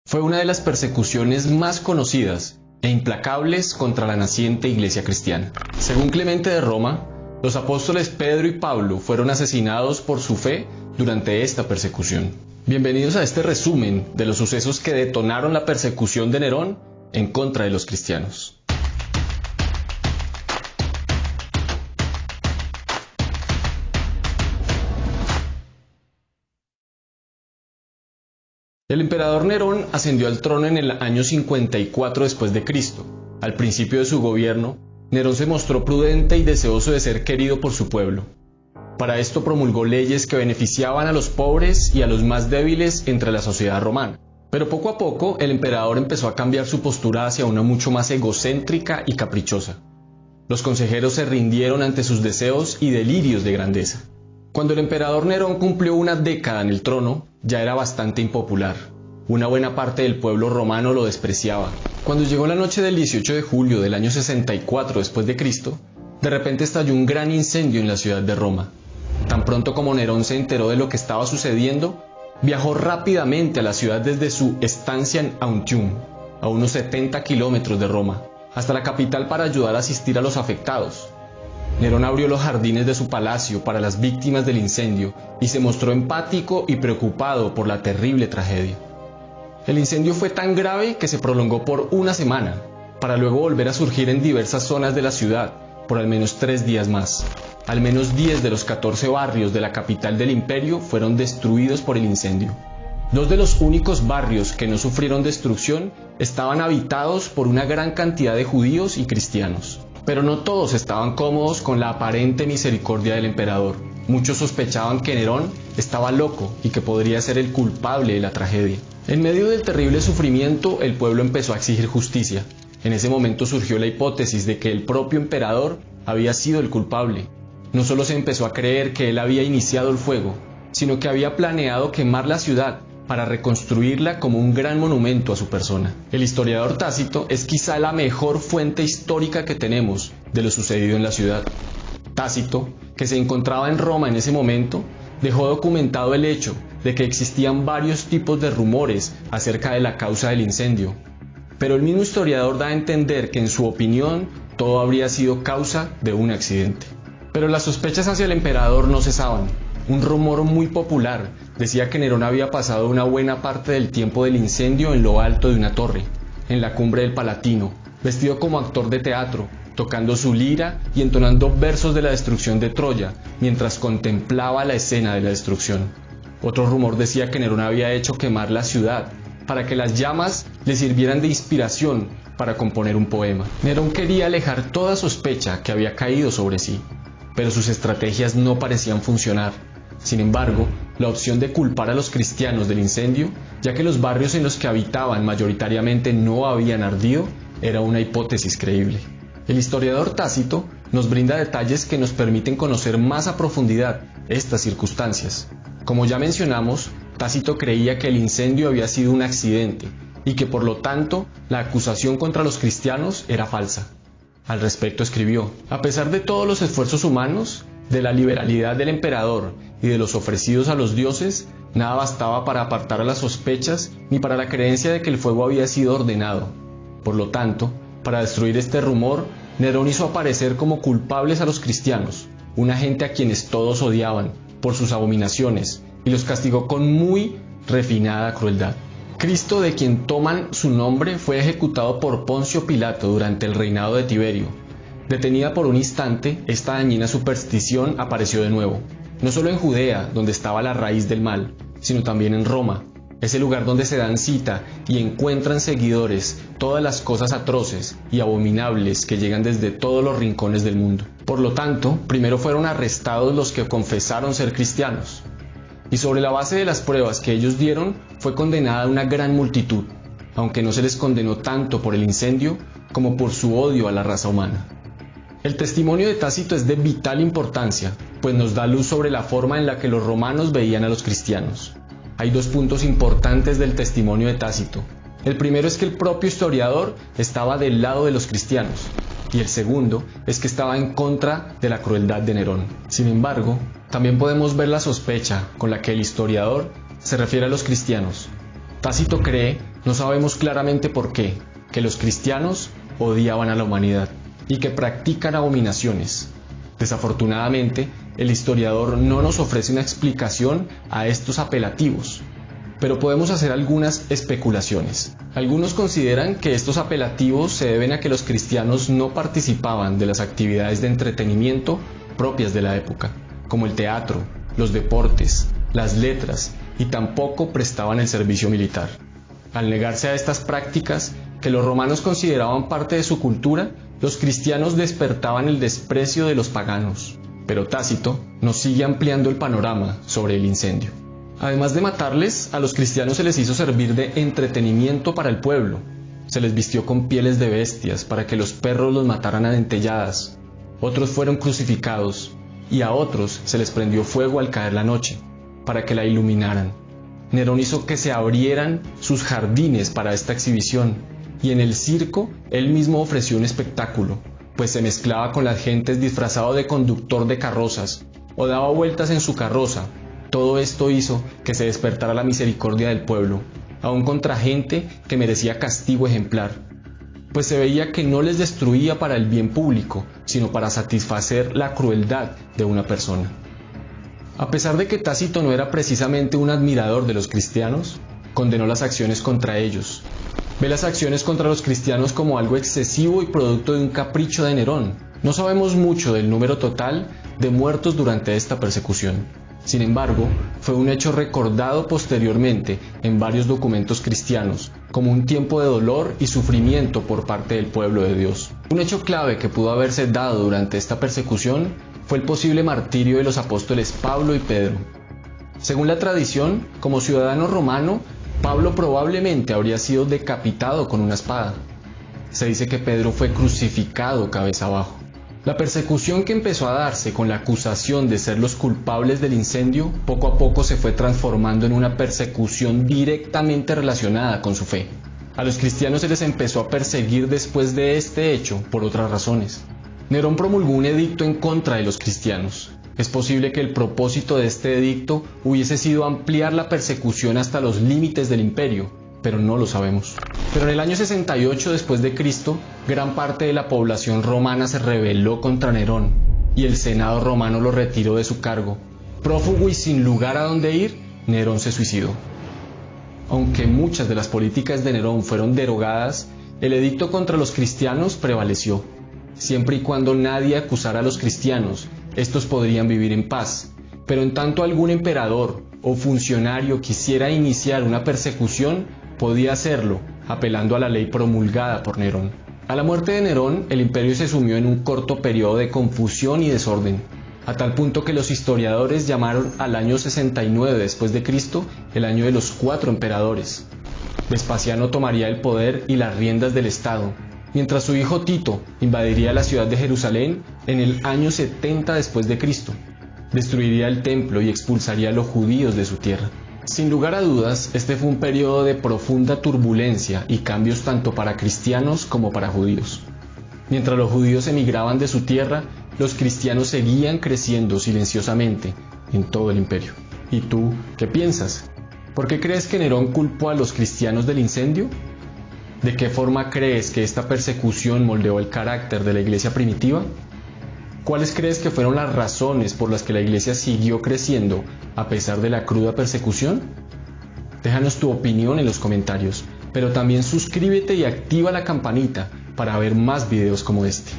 Fue una de las persecuciones más conocidas e implacables contra la naciente iglesia cristiana. Según Clemente de Roma, los apóstoles Pedro y Pablo fueron asesinados por su fe durante esta persecución. Bienvenidos a este resumen de los sucesos que detonaron la persecución de Nerón en contra de los cristianos. El emperador Nerón ascendió al trono en el año 54 después de Cristo. Al principio de su gobierno, Nerón se mostró prudente y deseoso de ser querido por su pueblo. Para esto promulgó leyes que beneficiaban a los pobres y a los más débiles entre la sociedad romana. Pero poco a poco el emperador empezó a cambiar su postura hacia una mucho más egocéntrica y caprichosa. Los consejeros se rindieron ante sus deseos y delirios de grandeza. Cuando el emperador Nerón cumplió una década en el trono, ya era bastante impopular. Una buena parte del pueblo romano lo despreciaba. Cuando llegó la noche del 18 de julio del año 64 después de Cristo, de repente estalló un gran incendio en la ciudad de Roma. Tan pronto como Nerón se enteró de lo que estaba sucediendo, viajó rápidamente a la ciudad desde su estancia en Auntium, a unos 70 kilómetros de Roma, hasta la capital para ayudar a asistir a los afectados. Nerón abrió los jardines de su palacio para las víctimas del incendio y se mostró empático y preocupado por la terrible tragedia. El incendio fue tan grave que se prolongó por una semana, para luego volver a surgir en diversas zonas de la ciudad por al menos 3 días más. Al menos 10 de los 14 barrios de la capital del imperio fueron destruidos por el incendio. 2 de los únicos barrios que no sufrieron destrucción estaban habitados por una gran cantidad de judíos y cristianos. Pero no todos estaban cómodos con la aparente misericordia del emperador. Muchos sospechaban que Nerón estaba loco y que podría ser el culpable de la tragedia. En medio del terrible sufrimiento, el pueblo empezó a exigir justicia. En ese momento surgió la hipótesis de que el propio emperador había sido el culpable. No solo se empezó a creer que él había iniciado el fuego, sino que había planeado quemar la ciudad para reconstruirla como un gran monumento a su persona. El historiador Tácito es quizá la mejor fuente histórica que tenemos de lo sucedido en la ciudad. Tácito, que se encontraba en Roma en ese momento, dejó documentado el hecho de que existían varios tipos de rumores acerca de la causa del incendio. Pero el mismo historiador da a entender que en su opinión todo habría sido causa de un accidente. Pero las sospechas hacia el emperador no cesaban. Un rumor muy popular decía que Nerón había pasado una buena parte del tiempo del incendio en lo alto de una torre, en la cumbre del Palatino, vestido como actor de teatro, tocando su lira y entonando versos de la destrucción de Troya, mientras contemplaba la escena de la destrucción. Otro rumor decía que Nerón había hecho quemar la ciudad, para que las llamas le sirvieran de inspiración para componer un poema. Nerón quería alejar toda sospecha que había caído sobre sí, pero sus estrategias no parecían funcionar. Sin embargo, la opción de culpar a los cristianos del incendio, ya que los barrios en los que habitaban mayoritariamente no habían ardido, era una hipótesis creíble. El historiador Tácito nos brinda detalles que nos permiten conocer más a profundidad estas circunstancias. Como ya mencionamos, Tácito creía que el incendio había sido un accidente y que por lo tanto la acusación contra los cristianos era falsa. Al respecto escribió: a pesar de todos los esfuerzos humanos, de la liberalidad del emperador y de los ofrecidos a los dioses, nada bastaba para apartar a las sospechas ni para la creencia de que el fuego había sido ordenado. Por lo tanto, para destruir este rumor, Nerón hizo aparecer como culpables a los cristianos, una gente a quienes todos odiaban por sus abominaciones, y los castigó con muy refinada crueldad. Cristo, de quien toman su nombre, fue ejecutado por Poncio Pilato durante el reinado de Tiberio. Detenida por un instante, esta dañina superstición apareció de nuevo, no solo en Judea, donde estaba la raíz del mal, sino también en Roma, ese lugar donde se dan cita y encuentran seguidores todas las cosas atroces y abominables que llegan desde todos los rincones del mundo. Por lo tanto, primero fueron arrestados los que confesaron ser cristianos, y sobre la base de las pruebas que ellos dieron, fue condenada una gran multitud, aunque no se les condenó tanto por el incendio como por su odio a la raza humana. El testimonio de Tácito es de vital importancia, pues nos da luz sobre la forma en la que los romanos veían a los cristianos. Hay 2 puntos importantes del testimonio de Tácito. El primero es que el propio historiador estaba del lado de los cristianos, y el segundo es que estaba en contra de la crueldad de Nerón. Sin embargo, también podemos ver la sospecha con la que el historiador se refiere a los cristianos. Tácito cree No sabemos claramente por qué, que los cristianos odiaban a la humanidad y que practican abominaciones. Desafortunadamente, el historiador no nos ofrece una explicación a estos apelativos, pero podemos hacer algunas especulaciones. Algunos consideran que estos apelativos se deben a que los cristianos no participaban de las actividades de entretenimiento propias de la época, como el teatro, los deportes, las letras, y tampoco prestaban el servicio militar. Al negarse a estas prácticas, que los romanos consideraban parte de su cultura, los cristianos despertaban el desprecio de los paganos. Pero Tácito nos sigue ampliando el panorama sobre el incendio. Además de matarles, a los cristianos se les hizo servir de entretenimiento para el pueblo. Se les vistió con pieles de bestias para que los perros los mataran a dentelladas. Otros fueron crucificados y a otros se les prendió fuego al caer la noche, para que la iluminaran. Nerón hizo que se abrieran sus jardines para esta exhibición, y en el circo él mismo ofreció un espectáculo, pues se mezclaba con las gentes disfrazado de conductor de carrozas, o daba vueltas en su carroza. Todo esto hizo que se despertara la misericordia del pueblo, aun contra gente que merecía castigo ejemplar, pues se veía que no les destruía para el bien público, sino para satisfacer la crueldad de una persona. A pesar de que Tácito no era precisamente un admirador de los cristianos, condenó las acciones contra ellos. Ve las acciones contra los cristianos como algo excesivo y producto de un capricho de Nerón. No sabemos mucho del número total de muertos durante esta persecución. Sin embargo, fue un hecho recordado posteriormente en varios documentos cristianos, como un tiempo de dolor y sufrimiento por parte del pueblo de Dios. Un hecho clave que pudo haberse dado durante esta persecución fue el posible martirio de los apóstoles Pablo y Pedro. Según la tradición, como ciudadano romano, Pablo probablemente habría sido decapitado con una espada. Se dice que Pedro fue crucificado cabeza abajo. La persecución que empezó a darse con la acusación de ser los culpables del incendio, poco a poco se fue transformando en una persecución directamente relacionada con su fe. A los cristianos se les empezó a perseguir después de este hecho por otras razones. Nerón promulgó un edicto en contra de los cristianos. Es posible que el propósito de este edicto hubiese sido ampliar la persecución hasta los límites del imperio, pero no lo sabemos. Pero en el año 68 después de Cristo, gran parte de la población romana se rebeló contra Nerón, y el Senado romano lo retiró de su cargo. Prófugo y sin lugar a dónde ir, Nerón se suicidó. Aunque muchas de las políticas de Nerón fueron derogadas, el edicto contra los cristianos prevaleció. Siempre y cuando nadie acusara a los cristianos, estos podrían vivir en paz. Pero en tanto algún emperador o funcionario quisiera iniciar una persecución, podía hacerlo, apelando a la ley promulgada por Nerón. A la muerte de Nerón, el imperio se sumió en un corto periodo de confusión y desorden, a tal punto que los historiadores llamaron al año 69 después de Cristo el año de los 4 emperadores. Vespasiano tomaría el poder y las riendas del Estado, mientras su hijo Tito invadiría la ciudad de Jerusalén en el año 70 después de Cristo. Destruiría el templo y expulsaría a los judíos de su tierra. Sin lugar a dudas, este fue un periodo de profunda turbulencia y cambios tanto para cristianos como para judíos. Mientras los judíos emigraban de su tierra, los cristianos seguían creciendo silenciosamente en todo el imperio. ¿Y tú qué piensas? ¿Por qué crees que Nerón culpó a los cristianos del incendio? ¿De qué forma crees que esta persecución moldeó el carácter de la iglesia primitiva? ¿Cuáles crees que fueron las razones por las que la iglesia siguió creciendo a pesar de la cruda persecución? Déjanos tu opinión en los comentarios, pero también suscríbete y activa la campanita para ver más videos como este.